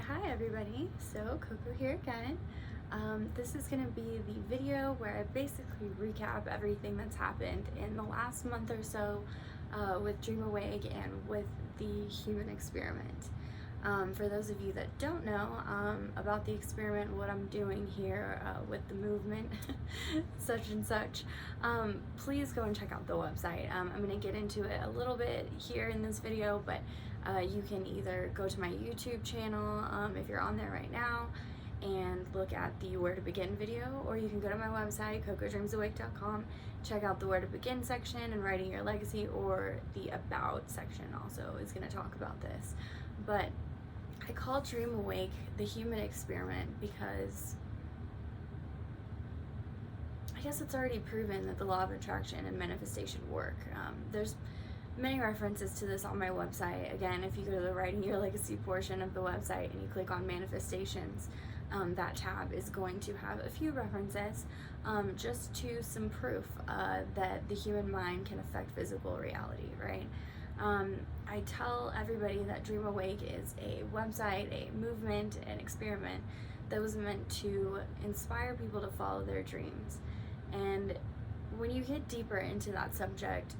Hi everybody, so Coco here again. This is going to be the video where I basically recap everything that's happened in the last month or so with DreamAwake and with the human experiment. For those of you that don't know about the experiment, what I'm doing here with the movement, such and such, please go and check out the website. I'm going to get into it a little bit here in this video, but you can either go to my YouTube channel if you're on there right now and look at the Where to Begin video, or you can go to my website, CocoDreamsAwake.com, check out the Where to Begin section and Writing Your Legacy, or the About section also is going to talk about this. But I call DreamAwake the human experiment because I guess it's already proven that the law of attraction and manifestation work. There's many references to this on my website. Again, if you go to the Writing Your Legacy portion of the website and you click on manifestations, that tab is going to have a few references just to some proof that the human mind can affect physical reality, right? I tell everybody that DreamAwake is a website, a movement, an experiment that was meant to inspire people to follow their dreams. And when you get deeper into that subject,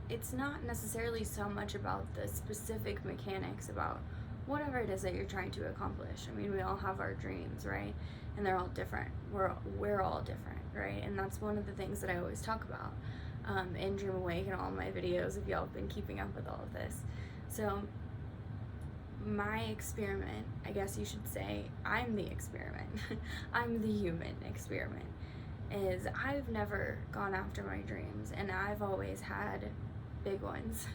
it's not necessarily so much about the specific mechanics about whatever it is that you're trying to accomplish. I mean, we all have our dreams, right? And they're all different. We're all different, right? And that's one of the things that I always talk about in DreamAwake and all my videos, if y'all have been keeping up with all of this. So my experiment, I guess you should say, I'm the experiment. I'm the human experiment. Is I've never gone after my dreams, and I've always had big ones,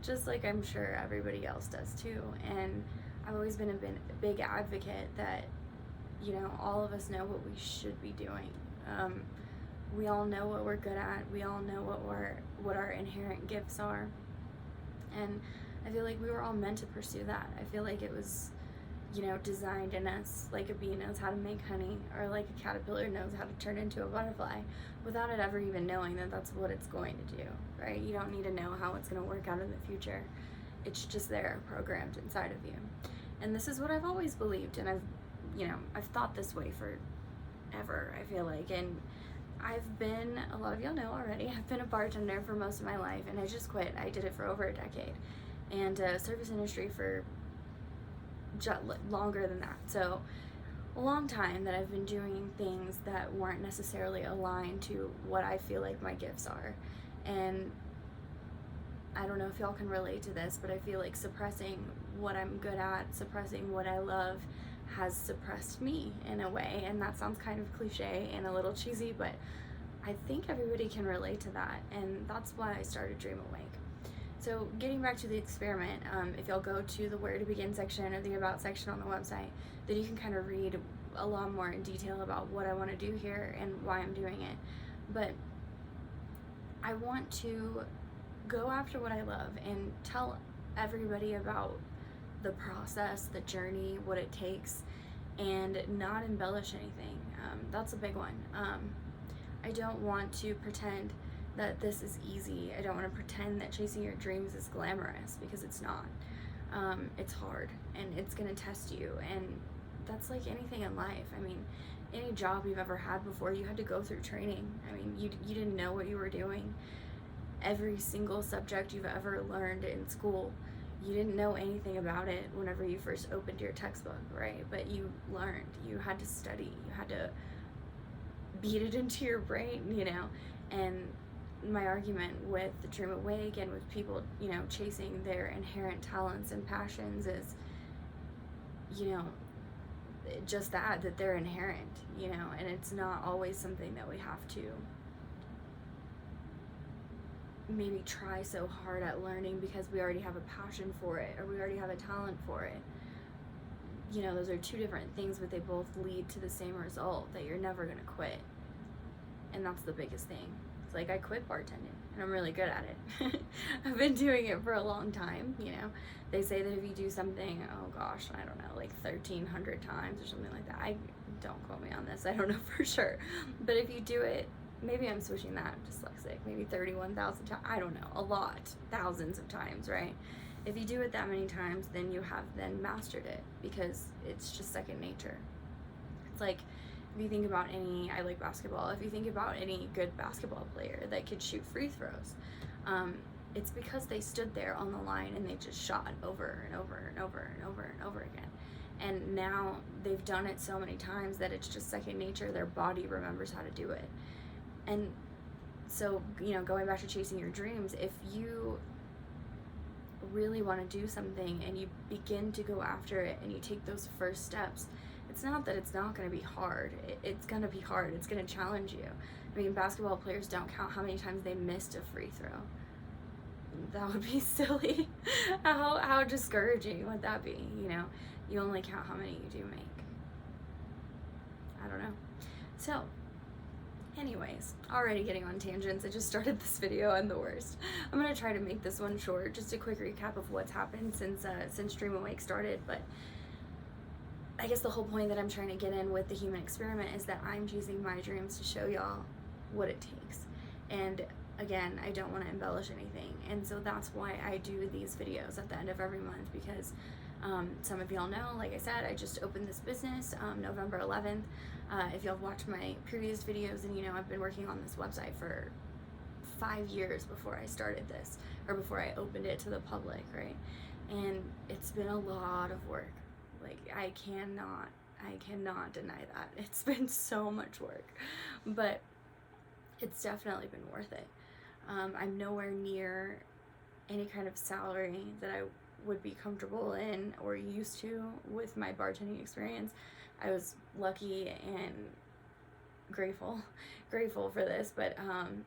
just like I'm sure everybody else does too. And I've always been a big advocate that, you know, all of us know what we should be doing. We all know what we're good at. We all know what our inherent gifts are. And I feel like we were all meant to pursue that. I feel like it was, you know, designed in us, like a bee knows how to make honey, or like a caterpillar knows how to turn into a butterfly, without it ever even knowing that that's what it's going to do, right? You don't need to know how it's going to work out in the future. It's just there, programmed inside of you. And this is what I've always believed, and I've thought this way forever, I feel like. And I've been, a lot of y'all know already, I've been a bartender for most of my life, and I just quit. I did it for over a decade, and service industry for longer than that. So a long time that I've been doing things that weren't necessarily aligned to what I feel like my gifts are. And I don't know if y'all can relate to this, but I feel like suppressing what I'm good at, suppressing what I love, has suppressed me in a way. And that sounds kind of cliche and a little cheesy, but I think everybody can relate to that, and that's why I started DreamAwake. So getting back to the experiment, if y'all go to the Where to Begin section or the About section on the website, then you can kind of read a lot more in detail about what I want to do here and why I'm doing it. But I want to go after what I love and tell everybody about the process, the journey, what it takes, and not embellish anything. That's a big one. I don't want to pretend that this is easy. I don't want to pretend that chasing your dreams is glamorous, because it's not. It's hard, and it's going to test you, and that's like anything in life. I mean, any job you've ever had before, you had to go through training. I mean, you didn't know what you were doing. Every single subject you've ever learned in school, you didn't know anything about it whenever you first opened your textbook, right? But you learned. You had to study. You had to beat it into your brain, you know? And my argument with the DreamAwake and with people, you know, chasing their inherent talents and passions is, you know, just that they're inherent, you know, and it's not always something that we have to maybe try so hard at learning because we already have a passion for it, or we already have a talent for it. You know, those are two different things, but they both lead to the same result, that you're never gonna quit. And that's the biggest thing. It's like, I quit bartending and I'm really good at it. I've been doing it for a long time, you know. They say that if you do something, oh gosh, I don't know, like 1,300 times or something like that. Don't quote me on this, I don't know for sure. But if you do it, maybe I'm switching that, I'm dyslexic, maybe 31,000 times, I don't know, a lot, thousands of times, right? If you do it that many times, then you have then mastered it, because it's just second nature. It's like, if you think about I like basketball, if you think about any good basketball player that could shoot free throws, it's because they stood there on the line and they just shot over and over and over and over and over again. And now they've done it so many times that it's just second nature. Their body remembers how to do it. And so, going back to chasing your dreams, if you really want to do something and you begin to go after it and you take those first steps, it's not that it's not going to be hard. It's going to be hard. It's going to challenge you. I mean, basketball players don't count how many times they missed a free throw. That would be silly. How discouraging would that be? You only count how many you do make. I don't know. So, anyways, already getting on tangents. I just started this video. I'm the worst. I'm gonna try to make this one short. Just a quick recap of what's happened since DreamAwake started. But I guess the whole point that I'm trying to get in with the human experiment is that I'm chasing my dreams to show y'all what it takes. And again, I don't want to embellish anything, and so that's why I do these videos at the end of every month, because some of y'all know, like I said, I just opened this business November 11th. If y'all watched my previous videos, then I've been working on this website for 5 years before I started this, or before I opened it to the public, right? And it's been a lot of work. Like, I cannot deny that. It's been so much work, but it's definitely been worth it. I'm nowhere near any kind of salary that I would be comfortable in or used to with my bartending experience. I was lucky and grateful for this, but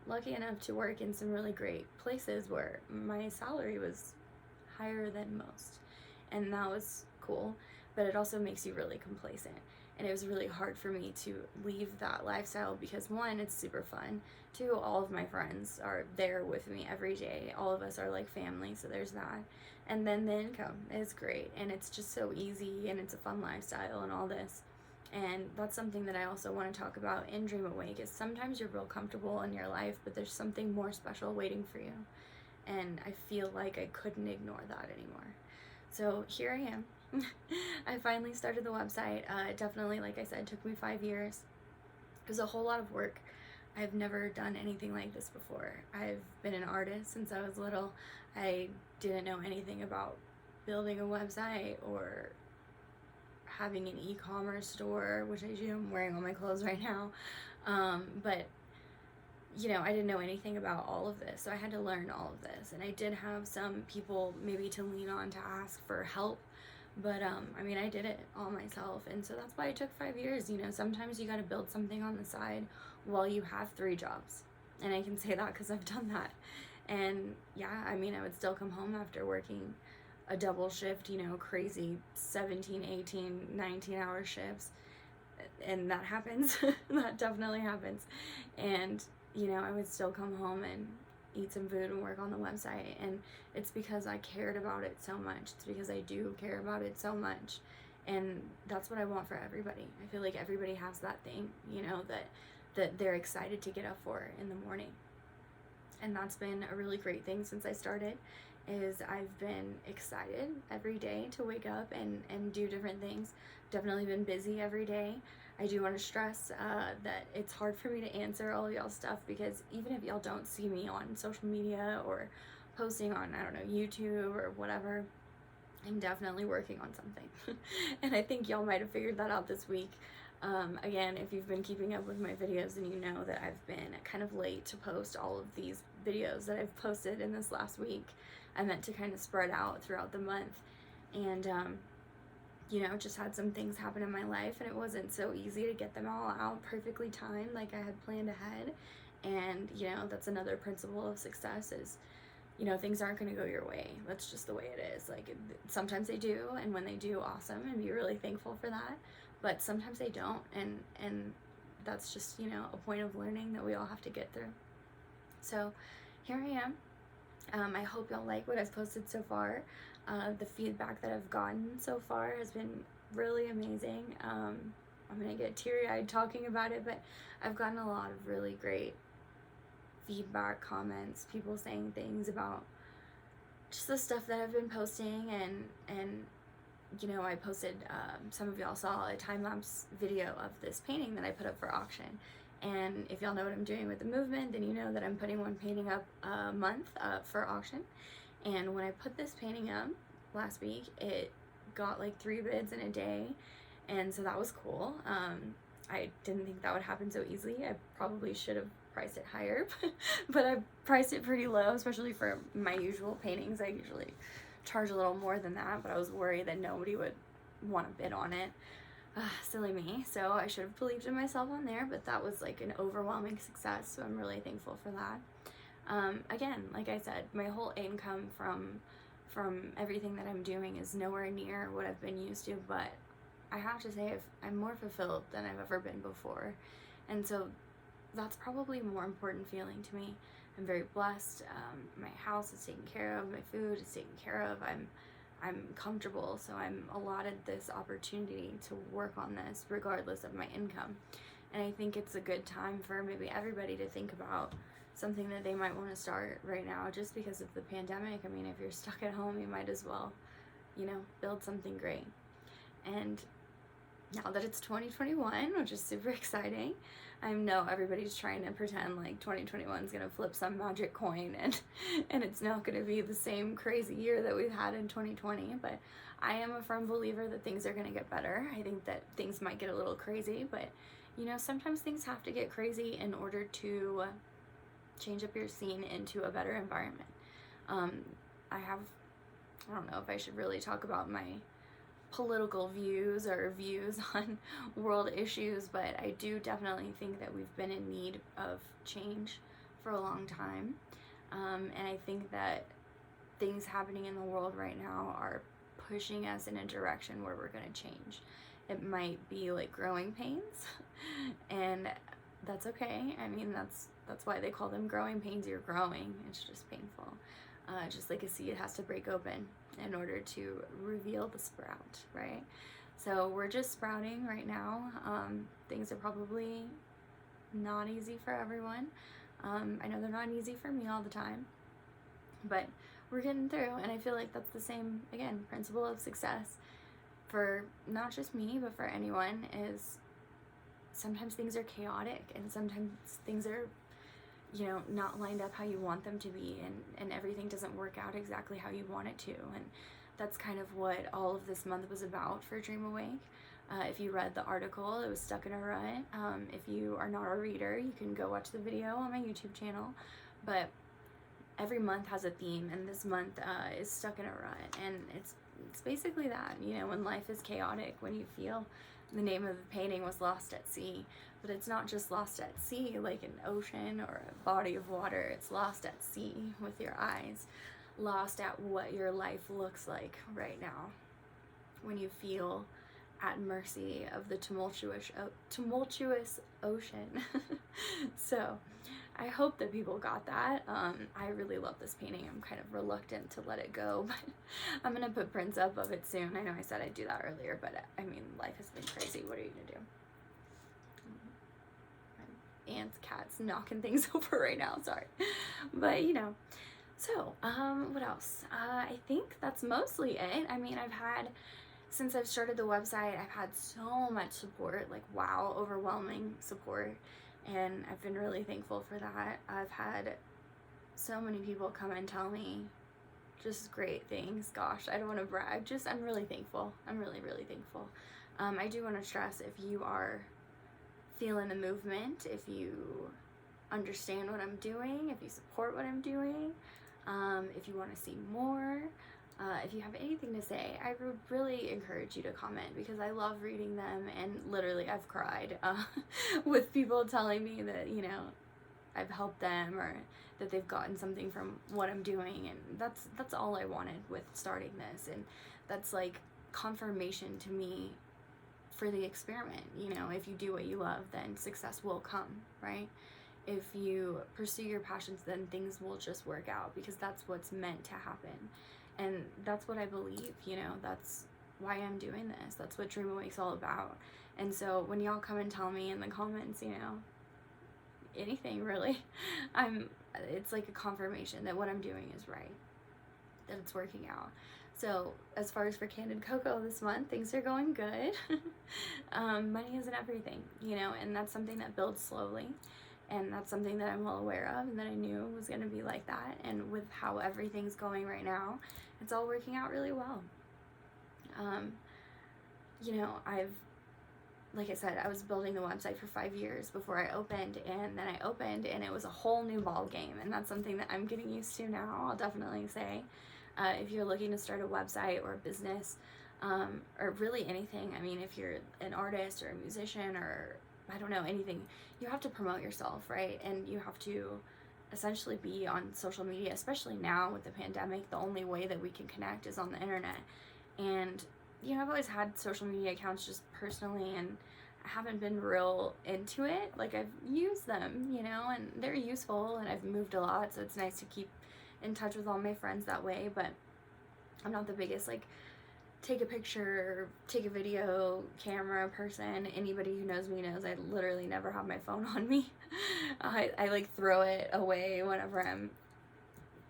lucky enough to work in some really great places where my salary was higher than most, and that was cool. But it also makes you really complacent, and it was really hard for me to leave that lifestyle because, one, it's super fun. Two, all of my friends are there with me every day. All of us are like family, so there's that. And then the income is great, and it's just so easy, and it's a fun lifestyle and all this. And that's something that I also want to talk about in DreamAwake, is sometimes you're real comfortable in your life, but there's something more special waiting for you. And I feel like I couldn't ignore that anymore. So here I am. I finally started the website. It definitely, like I said, took me 5 years. It was a whole lot of work. I've never done anything like this before. I've been an artist since I was little. I didn't know anything about building a website or having an e-commerce store, which I do. I'm wearing all my clothes right now. But I didn't know anything about all of this, so I had to learn all of this. And I did have some people maybe to lean on to ask for help, but I did it all myself, and so that's why it took 5 years. Sometimes you got to build something on the side while you have 3 jobs, and I can say that because I've done that. And yeah, I would still come home after working a double shift, crazy 17, 18, 19-hour shifts, and that happens. That definitely happens. And I would still come home and eat some food and work on the website, and it's because I cared about it so much. It's because I do care about it so much, and that's what I want for everybody. I feel like everybody has that thing, that they're excited to get up for in the morning. And that's been a really great thing since I started, is I've been excited every day to wake up and do different things. Definitely been busy every day. I do want to stress that it's hard for me to answer all of y'all's stuff, because even if y'all don't see me on social media or posting on, YouTube or whatever, I'm definitely working on something. And I think y'all might have figured that out this week. Again, if you've been keeping up with my videos, then you know that I've been kind of late to post all of these videos that I've posted in this last week. I meant to kind of spread out throughout the month, and just had some things happen in my life, and it wasn't so easy to get them all out perfectly timed like I had planned ahead. And that's another principle of success, is things aren't going to go your way. That's just the way it is. Like, sometimes they do, and when they do, awesome, and be really thankful for that. But sometimes they don't, and that's just a point of learning that we all have to get through. So here I am. I hope y'all like what I've posted so far. The feedback that I've gotten so far has been really amazing. I'm gonna get teary-eyed talking about it, but I've gotten a lot of really great feedback, comments, people saying things about just the stuff that I've been posting, and you know, I posted, some of y'all saw a time-lapse video of this painting that I put up for auction. And if y'all know what I'm doing with the movement, then you know that I'm putting one painting up a month for auction. And when I put this painting up last week, it got like 3 bids in a day, and so that was cool. I didn't think that would happen so easily. I probably should have priced it higher, but I priced it pretty low, especially for my usual paintings. I usually charge a little more than that, but I was worried that nobody would want to bid on it. Silly me. So I should have believed in myself on there, but that was like an overwhelming success, so I'm really thankful for that. Again, like I said, my whole income from everything that I'm doing is nowhere near what I've been used to, but I have to say I'm more fulfilled than I've ever been before. And so that's probably a more important feeling to me. I'm very blessed. My house is taken care of, my food is taken care of, I'm comfortable, so I'm allotted this opportunity to work on this regardless of my income. And I think it's a good time for maybe everybody to think about something that they might want to start right now, just because of the pandemic. I mean, if you're stuck at home, you might as well, you know, build something great. And now that it's 2021, which is super exciting, I know everybody's trying to pretend like 2021 is gonna flip some magic coin and it's not gonna be the same crazy year that we've had in 2020, but I am a firm believer that things are gonna get better. I think that things might get a little crazy, but you know, sometimes things have to get crazy in order to change up your scene into a better environment. I don't know if I should really talk about my political views or views on world issues, but I do definitely think that we've been in need of change for a long time. And I think that things happening in the world right now are pushing us in a direction where we're going to change. It might be like growing pains, and that's okay. I mean, that's why they call them growing pains. You're growing. It's just painful. Just like a seed has to break open in order to reveal the sprout, right? So we're just sprouting right now. Things are probably not easy for everyone. I know they're not easy for me all the time, but we're getting through, and I feel like that's the same, again, principle of success for not just me, but for anyone, is sometimes things are chaotic, and sometimes things are, you know, not lined up how you want them to be, and everything doesn't work out exactly how you want it to. And that's kind of what all of this month was about for Dream Awake. If you read the article, it was Stuck in a Rut. If you are not a reader, you can go watch the video on my YouTube channel. But every month has a theme, and this month is Stuck in a Rut. And it's basically that, you know, when life is chaotic, when you feel, the name of the painting was Lost at Sea. But it's not just lost at sea like an ocean or a body of water. It's lost at sea with your eyes. Lost at what your life looks like right now. When you feel at mercy of the tumultuous ocean. So I hope that people got that. I really love this painting. I'm kind of reluctant to let it go, but I'm going to put prints up of it soon. I know I said I'd do that earlier, but I mean, life has been crazy. What are you going to do? Ants, cats, knocking things over right now, sorry. But, you know, so, what else? I think that's mostly it. I mean, since I've started the website, I've had so much support, like, wow, overwhelming support, and I've been really thankful for that. I've had so many people come and tell me just great things. Gosh, I don't want to brag, I'm really thankful. I'm really, really thankful. I do want to stress, if you are feeling the movement, if you understand what I'm doing, if you support what I'm doing, if you want to see more, if you have anything to say, I would really encourage you to comment, because I love reading them, and literally I've cried with people telling me that, you know, I've helped them, or that they've gotten something from what I'm doing, and that's all I wanted with starting this, and that's like confirmation to me for the experiment. You know, if you do what you love, then success will come, right? If you pursue your passions, then things will just work out, because that's what's meant to happen. And that's what I believe, you know, that's why I'm doing this. That's what Dream Awake's all about. And so when y'all come and tell me in the comments, you know, anything really, it's like a confirmation that what I'm doing is right. that it's working out. So as far as for Candid Coco this month, things are going good. Money isn't everything, you know, and that's something that builds slowly. And that's something that I'm well aware of and that I knew was going to be like that. And with how everything's going right now, it's all working out really well. You know, like I said, I was building the website for 5 years before I opened, and then I opened and it was a whole new ball game, and that's something that I'm getting used to now, I'll definitely say. If you're looking to start a website or a business, or really anything, I mean, if you're an artist or a musician or, I don't know, anything, you have to promote yourself, right? And you have to essentially be on social media, especially now with the pandemic. The only way that we can connect is on the internet. And you know, I've always had social media accounts just personally, and I haven't been real into it. Like, I've used them, you know, and they're useful, and I've moved a lot, so it's nice to keep in touch with all my friends that way. But I'm not the biggest, like, take a picture, take a video camera person. Anybody who knows me knows I literally never have my phone on me. I like throw it away whenever I'm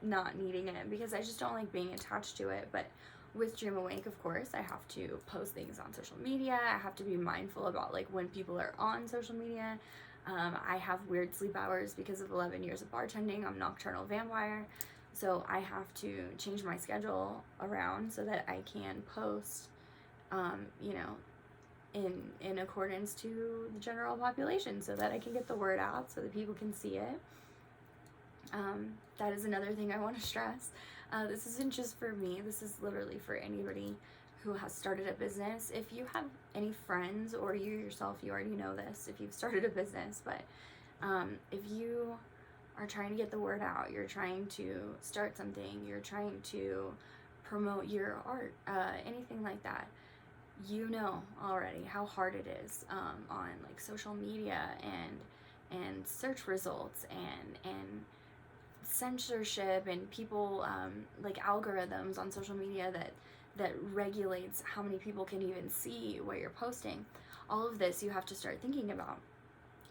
not needing it, because I just don't like being attached to it. But with DreamAwake, of course, I have to post things on social media. I have to be mindful about like when people are on social media. I have weird sleep hours because of 11 years of bartending. I'm a nocturnal vampire. So I have to change my schedule around so that I can post, you know, in accordance to the general population, so that I can get the word out so that people can see it. That is another thing I want to stress. This isn't just for me. This is literally for anybody who has started a business. If you have any friends, or you yourself, you already know this if you've started a business, but if you are trying to get the word out, you're trying to start something, you're trying to promote your art, anything like that, you know already how hard it is on like social media and search results and censorship and people like algorithms on social media that regulates how many people can even see what you're posting. All of this you have to start thinking about,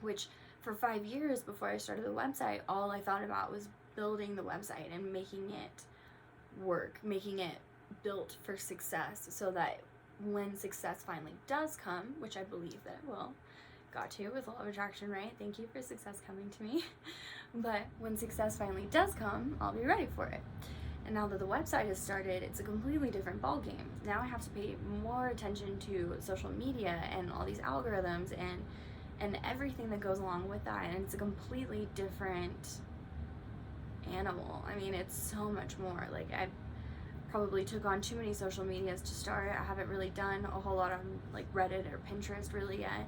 which for 5 years before I started the website, all I thought about was building the website and making it work, making it built for success, so that when success finally does come, which I believe that it will, got to with law of attraction, right? Thank you for success coming to me. But when success finally does come, I'll be ready for it. And now that the website has started, it's a completely different ballgame. Now I have to pay more attention to social media and all these algorithms and everything that goes along with that. And it's a completely different animal. I mean, it's so much more. Like, I probably took on too many social medias to start. I haven't really done a whole lot on like Reddit or Pinterest really yet.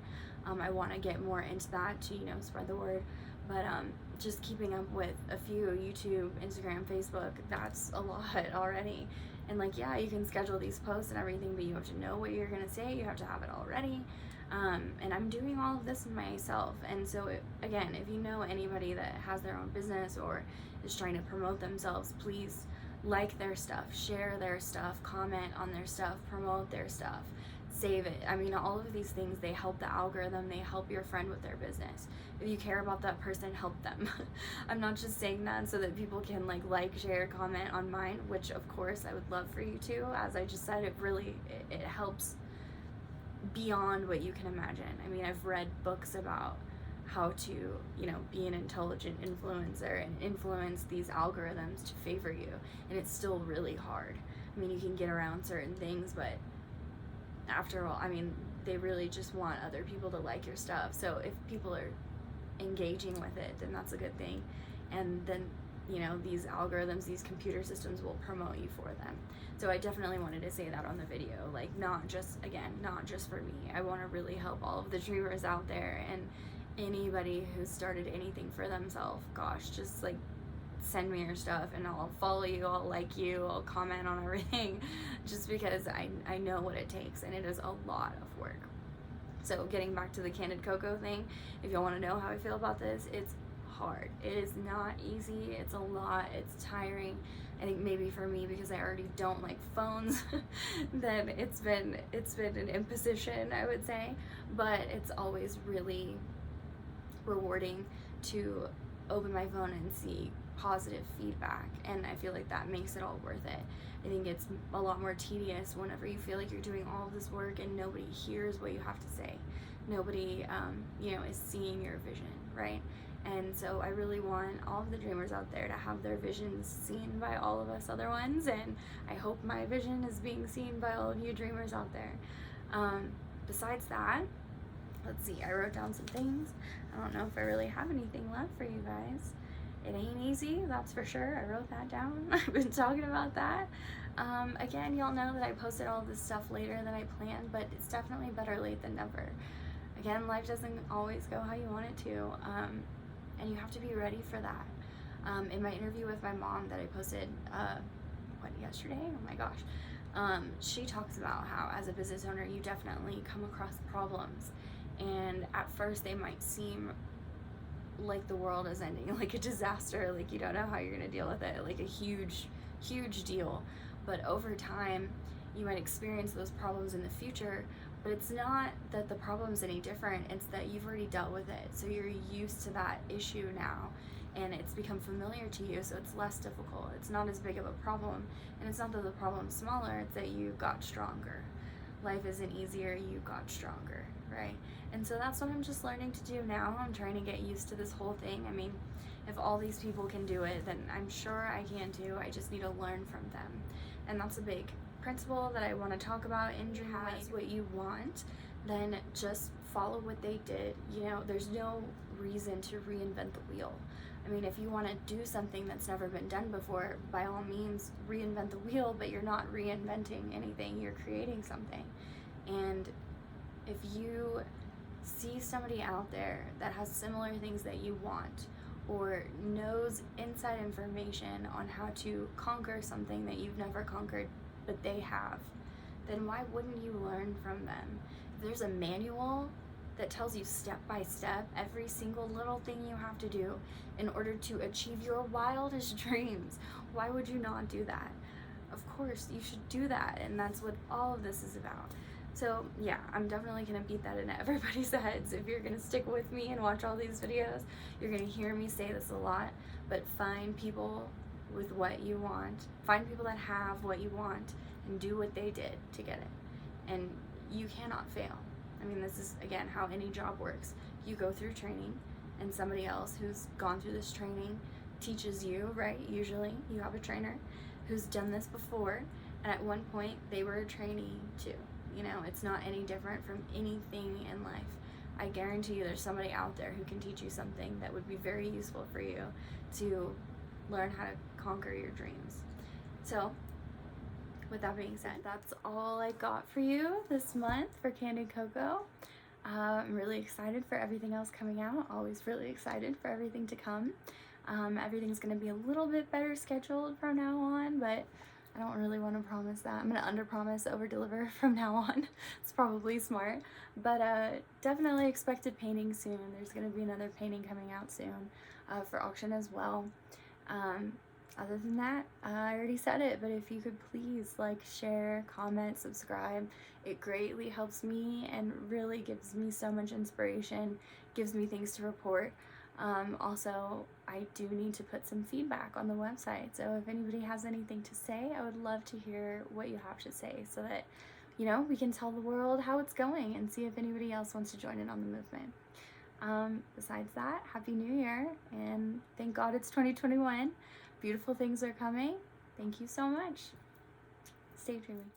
I want to get more into that to, you know, spread the word. But just keeping up with a few, YouTube, Instagram, Facebook, that's a lot already. And like, yeah, you can schedule these posts and everything, but you have to know what you're gonna say. You have to have it all ready. And I'm doing all of this myself. And so again, if you know anybody that has their own business or is trying to promote themselves, please like their stuff, share their stuff, comment on their stuff, promote their stuff, save it. I mean, all of these things, they help the algorithm, they help your friend with their business. If you care about that person, help them. I'm not just saying that so that people can like, share, comment on mine, which of course I would love for you to. As I just said, it helps beyond what you can imagine. I mean, I've read books about how to, you know, be an intelligent influencer and influence these algorithms to favor you, and it's still really hard. I mean, you can get around certain things, but after all, I mean, they really just want other people to like your stuff. So if people are engaging with it, then that's a good thing. And then, you know, these algorithms, these computer systems will promote you for them. So I definitely wanted to say that on the video, like, not just for me. I want to really help all of the dreamers out there, and anybody who's started anything for themselves. Gosh, just like send me your stuff and I'll follow you, I'll like you, I'll comment on everything, just because I know what it takes, and it is a lot of work. So getting back to the Candid Coco thing, if you want to know how I feel about this, it's hard. It is not easy. It's a lot. It's tiring. I think maybe for me, because I already don't like phones, then it's been an imposition, I would say. But it's always really rewarding to open my phone and see positive feedback, and I feel like that makes it all worth it. I think it's a lot more tedious whenever you feel like you're doing all of this work and nobody hears what you have to say. Nobody, is seeing your vision, right? And so I really want all of the dreamers out there to have their visions seen by all of us other ones, and I hope my vision is being seen by all of you dreamers out there. Besides that, let's see, I wrote down some things. I don't know if I really have anything left for you guys. It ain't easy, that's for sure. I wrote that down. I've been talking about that. Again, y'all know that I posted all this stuff later than I planned, but it's definitely better late than never. Again, life doesn't always go how you want it to, and you have to be ready for that. In my interview with my mom that I posted, yesterday? Oh my gosh. She talks about how as a business owner, you definitely come across problems, and at first they might seem like the world is ending, like a disaster, like you don't know how you're gonna deal with it, like a huge deal. But over time you might experience those problems in the future, but it's not that the problem's any different, it's that you've already dealt with it, so you're used to that issue now, and it's become familiar to you, so it's less difficult. It's not as big of a problem, and it's not that the problem's smaller, it's that you got stronger. Life isn't easier, you got stronger, right? And so that's what I'm just learning to do now. I'm trying to get used to this whole thing. I mean, if all these people can do it, then I'm sure I can too. I just need to learn from them. And that's a big principle that I want to talk about in Dream Awake. What you want, then just follow what they did. There's no reason to reinvent the wheel. I mean, if you want to do something that's never been done before, by all means reinvent the wheel, but you're not reinventing anything, you're creating something. And if you see somebody out there that has similar things that you want, or knows inside information on how to conquer something that you've never conquered but they have, then why wouldn't you learn from them? If there's a manual that tells you step by step every single little thing you have to do in order to achieve your wildest dreams, why would you not do that? Of course you should do that, and that's what all of this is about. So yeah, I'm definitely gonna beat that into everybody's heads. If you're gonna stick with me and watch all these videos, you're gonna hear me say this a lot, but find people with what you want. Find people that have what you want and do what they did to get it. And you cannot fail. I mean, this is, again, how any job works. You go through training, and somebody else who's gone through this training teaches you, right? Usually you have a trainer who's done this before, and at one point they were a trainee too. It's not any different from anything in life. I guarantee you there's somebody out there who can teach you something that would be very useful for you to learn how to conquer your dreams. So with that being said, that's all I got for you this month for Candid Coco. I'm really excited for everything else coming out. Always really excited for everything to come. Everything's going to be a little bit better scheduled from now on, but I don't really want to promise that. I'm going to under-promise, over-deliver from now on. It's probably smart. But definitely expected painting soon. There's going to be another painting coming out soon for auction as well. Other than that, I already said it, but if you could please like, share, comment, subscribe, it greatly helps me and really gives me so much inspiration, gives me things to report. Also, I do need to put some feedback on the website, so if anybody has anything to say, I would love to hear what you have to say so that, we can tell the world how it's going and see if anybody else wants to join in on the movement. Besides that, Happy New Year, and thank God it's 2021. Beautiful things are coming. Thank you so much. Stay dreaming.